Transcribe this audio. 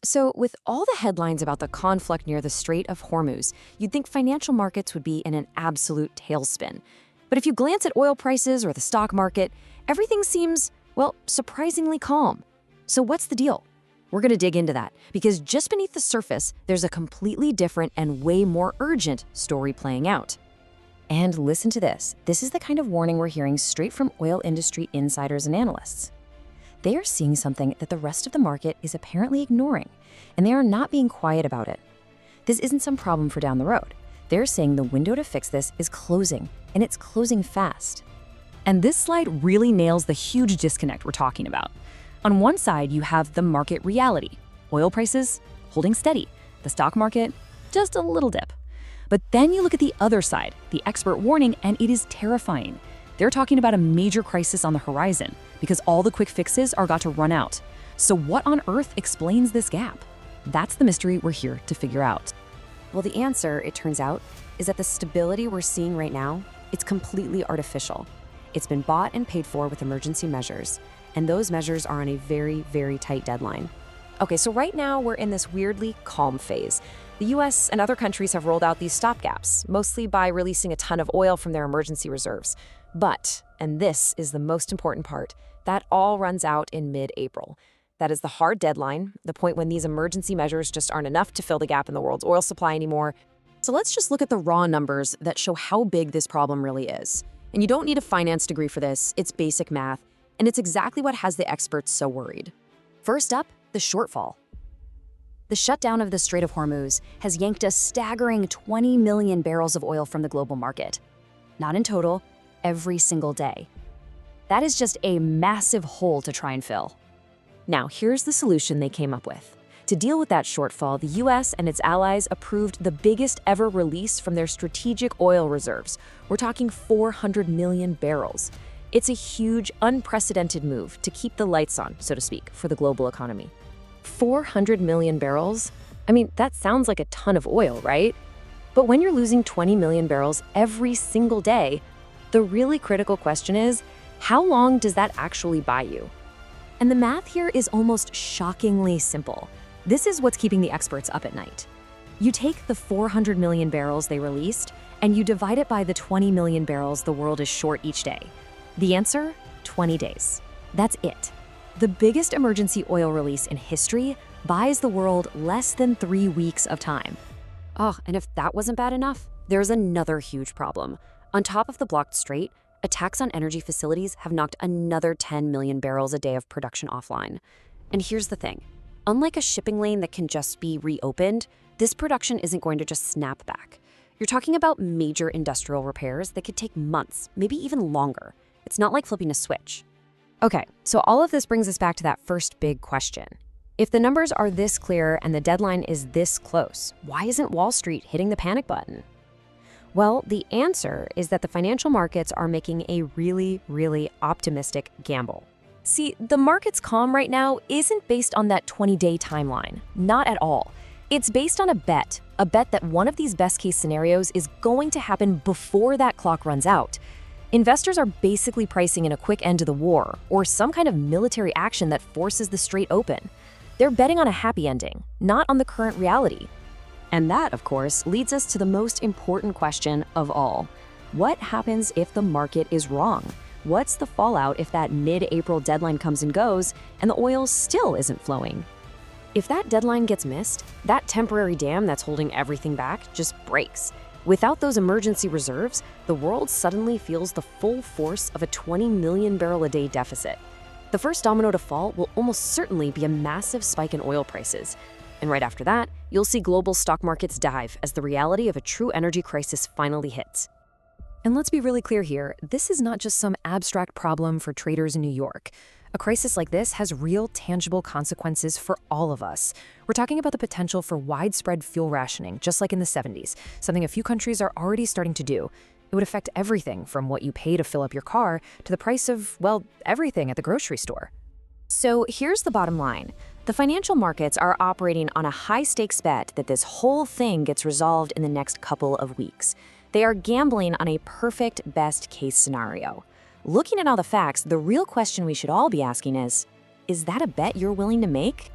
So, with all the headlines about the conflict near the Strait of Hormuz, you'd think financial markets would be in an absolute tailspin. But if you glance at oil prices or the stock market, everything seems, well, surprisingly calm. So, what's the deal? We're going to dig into that because just beneath the surface, there's a completely different and way more urgent story playing out. And listen to this. This is the kind of warning we're hearing straight from oil industry insiders and analysts. They are seeing something that the rest of the market is apparently ignoring, and they are not being quiet about it. This isn't some problem for down the road. They're saying the window to fix this is closing, and it's closing fast. And this slide really nails the huge disconnect we're talking about. On one side, you have the market reality. Oil prices holding steady. The stock market, just a little dip. But then you look at the other side, the expert warning, and it is terrifying. They're talking about a major crisis on the horizon because all the quick fixes are got to run out. So what on earth explains this gap? That's the mystery we're here to figure out. Well, the answer, it turns out, is that the stability we're seeing right now, it's completely artificial. It's been bought and paid for with emergency measures, and those measures are on a very, very tight deadline. Okay, so right now we're in this weirdly calm phase. The US and other countries have rolled out these stopgaps, mostly by releasing a ton of oil from their emergency reserves. But, and this is the most important part, that all runs out in mid-April. That is the hard deadline, the point when these emergency measures just aren't enough to fill the gap in the world's oil supply anymore. So let's just look at the raw numbers that show how big this problem really is. And you don't need a finance degree for this, it's basic math, and it's exactly what has the experts so worried. First up, the shortfall. The shutdown of the Strait of Hormuz has yanked a staggering 20 million barrels of oil from the global market. Not in total, every single day. That is just a massive hole to try and fill. Now, here's the solution they came up with. To deal with that shortfall, the US and its allies approved the biggest ever release from their strategic oil reserves. We're talking 400 million barrels. It's a huge, unprecedented move to keep the lights on, so to speak, for the global economy. 400 million barrels? I mean, that sounds like a ton of oil, right? But when you're losing 20 million barrels every single day, the really critical question is, how long does that actually buy you? And the math here is almost shockingly simple. This is what's keeping the experts up at night. You take the 400 million barrels they released, and you divide it by the 20 million barrels the world is short each day. The answer? 20 days. That's it. The biggest emergency oil release in history buys the world less than 3 weeks of time. Oh, and if that wasn't bad enough, there's another huge problem. On top of the blocked strait, attacks on energy facilities have knocked another 10 million barrels a day of production offline. And here's the thing. Unlike a shipping lane that can just be reopened, this production isn't going to just snap back. You're talking about major industrial repairs that could take months, maybe even longer. It's not like flipping a switch. Okay, so all of this brings us back to that first big question. If the numbers are this clear and the deadline is this close, why isn't Wall Street hitting the panic button? Well, the answer is that the financial markets are making a really, really optimistic gamble. See, the market's calm right now isn't based on that 20-day timeline. Not at all. It's based on a bet that one of these best-case scenarios is going to happen before that clock runs out. Investors are basically pricing in a quick end to the war or some kind of military action that forces the strait open. They're betting on a happy ending, not on the current reality. And that, of course, leads us to the most important question of all. What happens if the market is wrong? What's the fallout if that mid-April deadline comes and goes and the oil still isn't flowing? If that deadline gets missed, that temporary dam that's holding everything back just breaks. Without those emergency reserves, the world suddenly feels the full force of a 20 million barrel a day deficit. The first domino to fall will almost certainly be a massive spike in oil prices. And right after that, you'll see global stock markets dive as the reality of a true energy crisis finally hits. And let's be really clear here, this is not just some abstract problem for traders in New York. A crisis like this has real, tangible consequences for all of us. We're talking about the potential for widespread fuel rationing, just like in the 70s, something a few countries are already starting to do. It would affect everything from what you pay to fill up your car to the price of, well, everything at the grocery store. So here's the bottom line. The financial markets are operating on a high-stakes bet that this whole thing gets resolved in the next couple of weeks. They are gambling on a perfect best-case scenario. Looking at all the facts, the real question we should all be asking is that a bet you're willing to make?